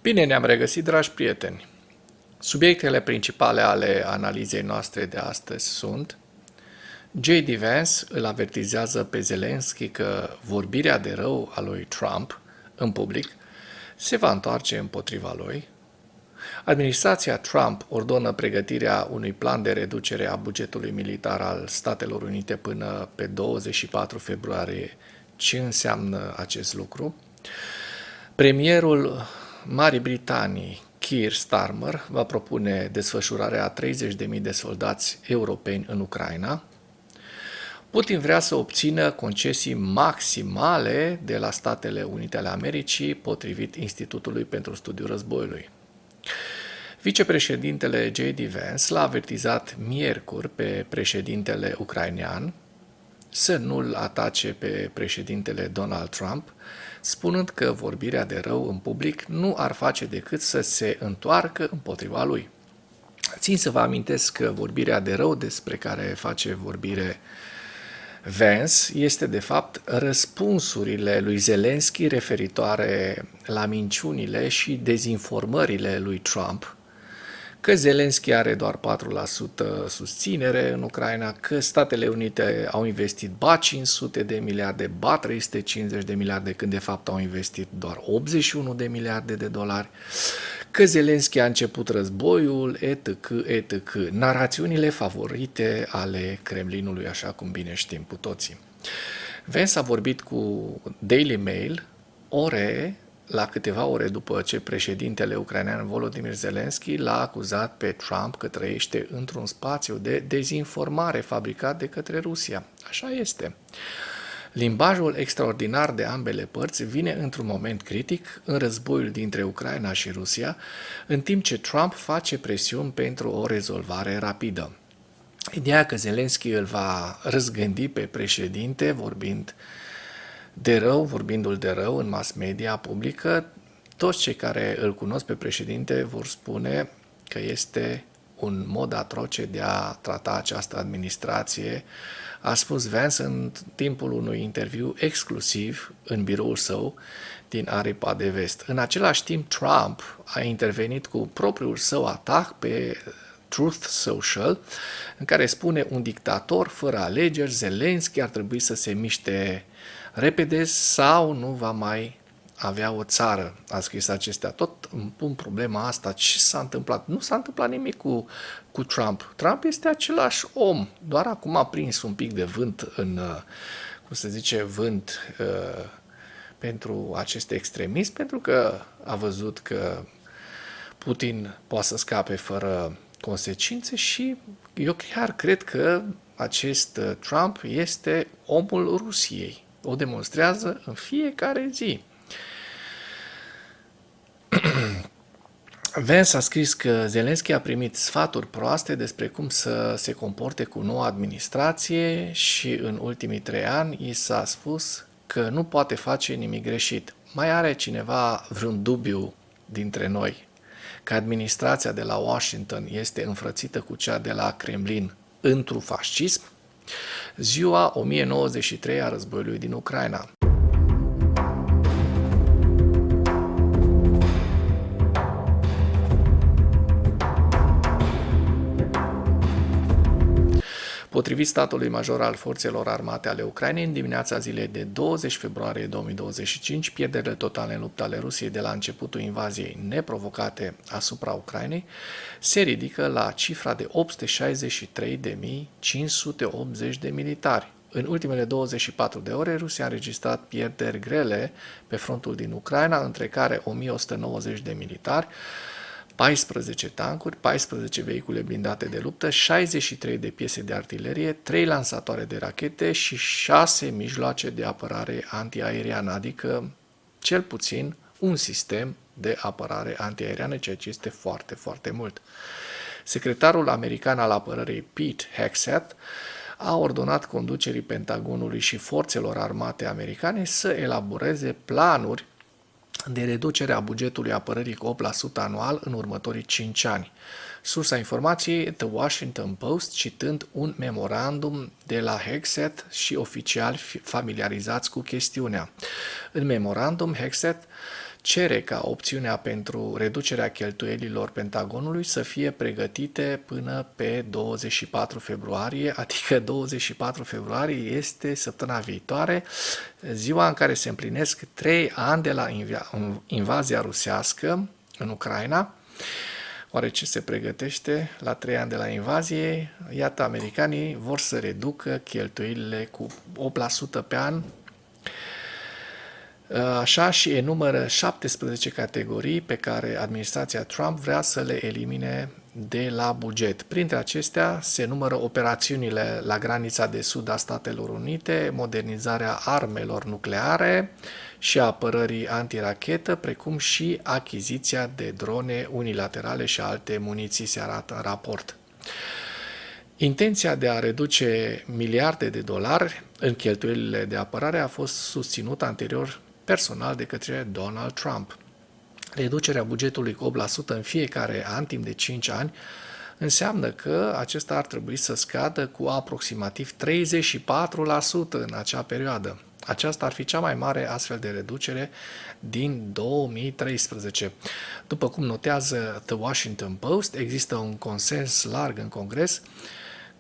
Bine ne-am regăsit, dragi prieteni! Subiectele principale ale analizei noastre de astăzi sunt: J.D. Vance îl avertizează pe Zelensky că vorbirea de rău a lui Trump în public se va întoarce împotriva lui. Administrația Trump ordonă pregătirea unui plan de reducere a bugetului militar al Statelor Unite până pe 24 februarie. Ce înseamnă acest lucru? Premierul Marii Britanii, Keir Starmer, va propune desfășurarea a 30.000 de soldați europeni în Ucraina. Putin vrea să obțină concesii maximale de la Statele Unite ale Americii, potrivit Institutului pentru Studiul Războiului. Vicepreședintele J.D. Vance l-a avertizat miercuri pe președintele ucrainean să nu-l atace pe președintele Donald Trump, spunând că vorbirea de rău în public nu ar face decât să se întoarcă împotriva lui. Țin să vă amintesc că vorbirea de rău despre care face vorbire Vance este de fapt răspunsurile lui Zelensky referitoare la minciunile și dezinformările lui Trump, că Zelensky are doar 4% susținere în Ucraina, că Statele Unite au investit ba 500 de miliarde, ba 350 de miliarde, când de fapt au investit doar 81 de miliarde de dolari, că Zelensky a început războiul, etc., etc., narațiunile favorite ale Kremlinului, așa cum bine știm cu toții. Vance a vorbit cu Daily Mail la câteva ore după ce președintele ucrainean Volodymyr Zelensky l-a acuzat pe Trump că trăiește într-un spațiu de dezinformare fabricat de către Rusia. Așa este. Limbajul extraordinar de ambele părți vine într-un moment critic în războiul dintre Ucraina și Rusia, în timp ce Trump face presiuni pentru o rezolvare rapidă. Ideea că Zelensky îl va răzgândi pe președinte vorbindu-l de rău în mass media publică, toți cei care îl cunosc pe președinte vor spune că este un mod atroce de a trata această administrație, a spus Vance în timpul unui interviu exclusiv în biroul său din Aripa de Vest. În același timp, Trump a intervenit cu propriul său atac pe Truth Social, în care spune: un dictator fără alegeri, Zelensky, ar trebui să se miște repede sau nu va mai avea o țară. A scris acestea. Tot îmi pun problema asta. Ce s-a întâmplat? Nu s-a întâmplat nimic cu Trump. Trump este același om. Doar acum a prins un pic de vânt pentru aceste extremism, pentru că a văzut că Putin poate să scape fără consecințe și eu chiar cred că acest Trump este omul Rusiei. O demonstrează în fiecare zi. Vance a scris că Zelensky a primit sfaturi proaste despre cum să se comporte cu noua administrație și în ultimii 3 ani i s-a spus că nu poate face nimic greșit. Mai are cineva vreun dubiu dintre noi că administrația de la Washington este înfrățită cu cea de la Kremlin într-un fascism? Ziua 1093 a războiului din Ucraina. Potrivit statului major al forțelor armate ale Ucrainei, în dimineața zilei de 20 februarie 2025, pierderile totale în luptă ale Rusiei de la începutul invaziei neprovocate asupra Ucrainei se ridică la cifra de 863.580 de militari. În ultimele 24 de ore, Rusia a înregistrat pierderi grele pe frontul din Ucraina, între care 1.190 de militari, 14 tancuri, 14 vehicule blindate de luptă, 63 de piese de artilerie, 3 lansatoare de rachete și 6 mijloace de apărare antiaeriană, adică cel puțin un sistem de apărare antiaeriană, ceea ce este foarte, foarte mult. Secretarul american al apărării Pete Hegseth a ordonat conducerii Pentagonului și forțelor armate americane să elaboreze planuri de reducere a bugetului apărării cu 8% anual în următorii 5 ani. Sursa informației The Washington Post, citând un memorandum de la Hegseth și oficiali familiarizați cu chestiunea. În memorandum, Hegseth cere ca opțiunea pentru reducerea cheltuielilor Pentagonului să fie pregătite până pe 24 februarie, adică 24 februarie este săptămâna viitoare, ziua în care se împlinesc 3 ani de la invazia rusească în Ucraina. Oare ce se pregătește la 3 ani de la invazie? Iată, americanii vor să reducă cheltuielile cu 8% pe an. Așa și enumără 17 categorii pe care administrația Trump vrea să le elimine de la buget. Printre acestea se numără operațiunile la granița de sud a Statelor Unite, modernizarea armelor nucleare și a apărării antirachetă, precum și achiziția de drone unilaterale și alte muniții, se arată în raport. Intenția de a reduce miliarde de dolari în cheltuielile de apărare a fost susținută anterior personal de către Donald Trump. Reducerea bugetului cu 8% în fiecare an, timp de 5 ani, înseamnă că acesta ar trebui să scadă cu aproximativ 34% în acea perioadă. Aceasta ar fi cea mai mare astfel de reducere din 2013. După cum notează The Washington Post, există un consens larg în Congres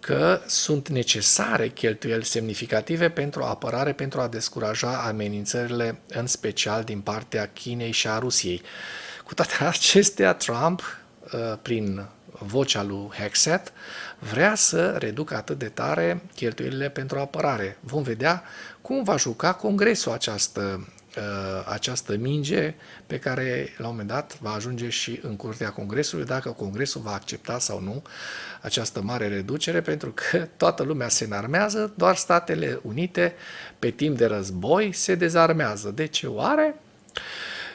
că sunt necesare cheltuieli semnificative pentru apărare pentru a descuraja amenințările, în special din partea Chinei și a Rusiei. Cu toate acestea, Trump, prin vocea lui Hegseth, vrea să reducă atât de tare cheltuielile pentru apărare. Vom vedea cum va juca Congresul această minge pe care la un moment dat va ajunge și în curtea Congresului, dacă Congresul va accepta sau nu această mare reducere, pentru că toată lumea se înarmează, doar Statele Unite pe timp de război se dezarmează. De ce oare?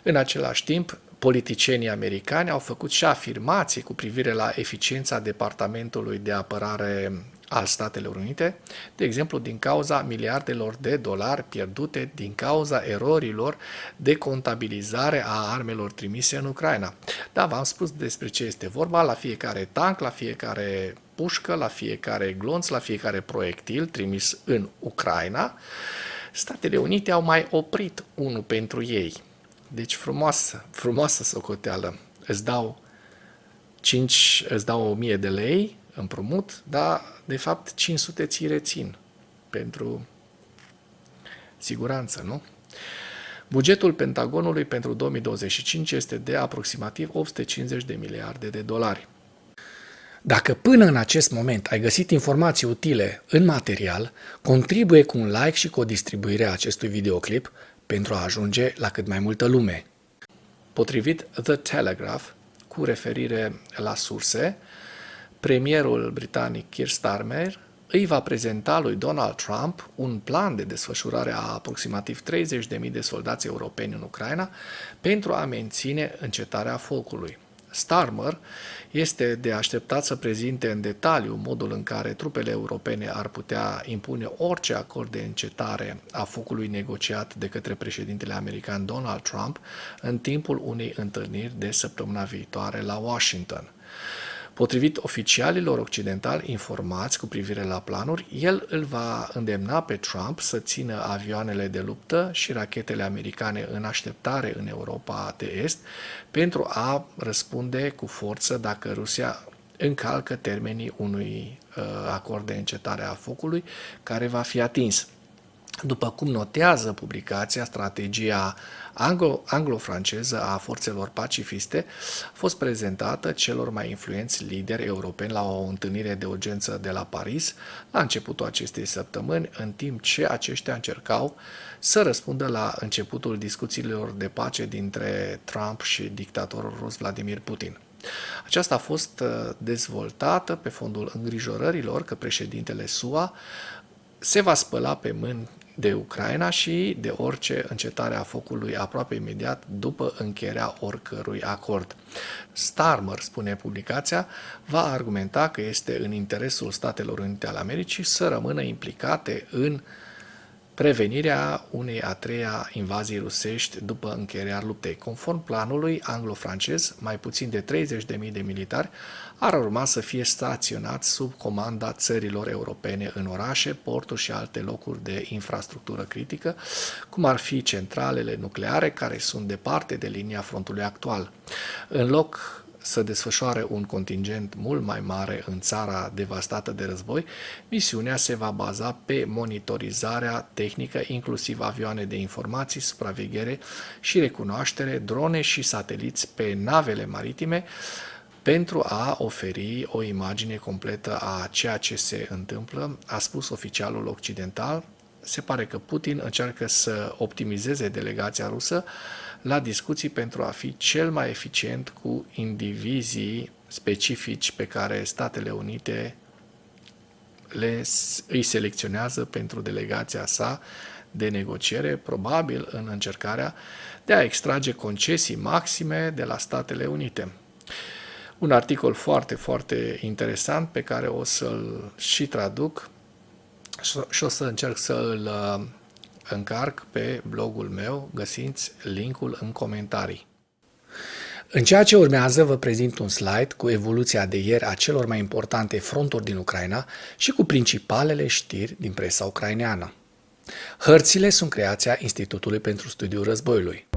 În același timp, politicienii americani au făcut și afirmații cu privire la eficiența Departamentului de Apărare al Statelor Unite, de exemplu din cauza miliardelor de dolari pierdute din cauza erorilor de contabilizare a armelor trimise în Ucraina. Da, v-am spus despre ce este vorba, la fiecare tank, la fiecare pușcă, la fiecare glonț, la fiecare proiectil trimis în Ucraina, Statele Unite au mai oprit unul pentru ei. Deci frumoasă socoteală. Îți dau 1000 de lei împrumut, dar de fapt 500 ți rețin pentru siguranță, nu? Bugetul Pentagonului pentru 2025 este de aproximativ 850 de miliarde de dolari. Dacă până în acest moment ai găsit informații utile în material, contribuie cu un like și cu o distribuire a acestui videoclip pentru a ajunge la cât mai multă lume. Potrivit The Telegraph, cu referire la surse, premierul britanic Keir Starmer îi va prezenta lui Donald Trump un plan de desfășurare a aproximativ 30.000 de soldați europeni în Ucraina pentru a menține încetarea focului. Starmer este de așteptat să prezinte în detaliu modul în care trupele europene ar putea impune orice acord de încetare a focului negociat de către președintele american Donald Trump în timpul unei întâlniri de săptămâna viitoare la Washington. Potrivit oficialilor occidentali informați cu privire la planuri, el îl va îndemna pe Trump să țină avioanele de luptă și rachetele americane în așteptare în Europa de Est pentru a răspunde cu forță dacă Rusia încalcă termenii unui acord de încetare a focului care va fi atins. După cum notează publicația, strategia anglo-franceză a forțelor pacifiste a fost prezentată celor mai influenți lideri europeni la o întâlnire de urgență de la Paris la începutul acestei săptămâni, în timp ce aceștia încercau să răspundă la începutul discuțiilor de pace dintre Trump și dictatorul rus Vladimir Putin. Aceasta a fost dezvoltată pe fondul îngrijorărilor că președintele SUA se va spăla pe mâini de Ucraina și de orice încetare a focului aproape imediat după încheierea oricărui acord. Starmer, spune publicația, va argumenta că este în interesul Statelor Unite ale Americii să rămână implicate în prevenirea unei a treia invazii rusești după încheierea luptei. Conform planului anglo-francez, mai puțin de 30.000 de militari ar urma să fie staționați sub comanda țărilor europene în orașe, porturi și alte locuri de infrastructură critică, cum ar fi centralele nucleare, care sunt departe de linia frontului actual. În loc să desfășoare un contingent mult mai mare în țara devastată de război, misiunea se va baza pe monitorizarea tehnică, inclusiv avioane de informații, supraveghere și recunoaștere, drone și sateliți pe navele maritime, pentru a oferi o imagine completă a ceea ce se întâmplă, a spus oficialul occidental. Se pare că Putin încearcă să optimizeze delegația rusă la discuții pentru a fi cel mai eficient cu indivizii specifici pe care Statele Unite îi selecționează pentru delegația sa de negociere, probabil în încercarea de a extrage concesii maxime de la Statele Unite. Un articol foarte, foarte interesant pe care o să-l și traduc și o să încerc să îl încarc pe blogul meu, găsiți linkul în comentarii. În ceea ce urmează vă prezint un slide cu evoluția de ieri a celor mai importante fronturi din Ucraina și cu principalele știri din presa ucraineană. Hărțile sunt creația Institutului pentru Studiul Războiului.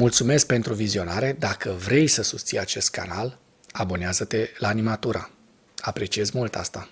Mulțumesc pentru vizionare. Dacă vrei să susții acest canal, abonează-te la Animatura. Apreciez mult asta.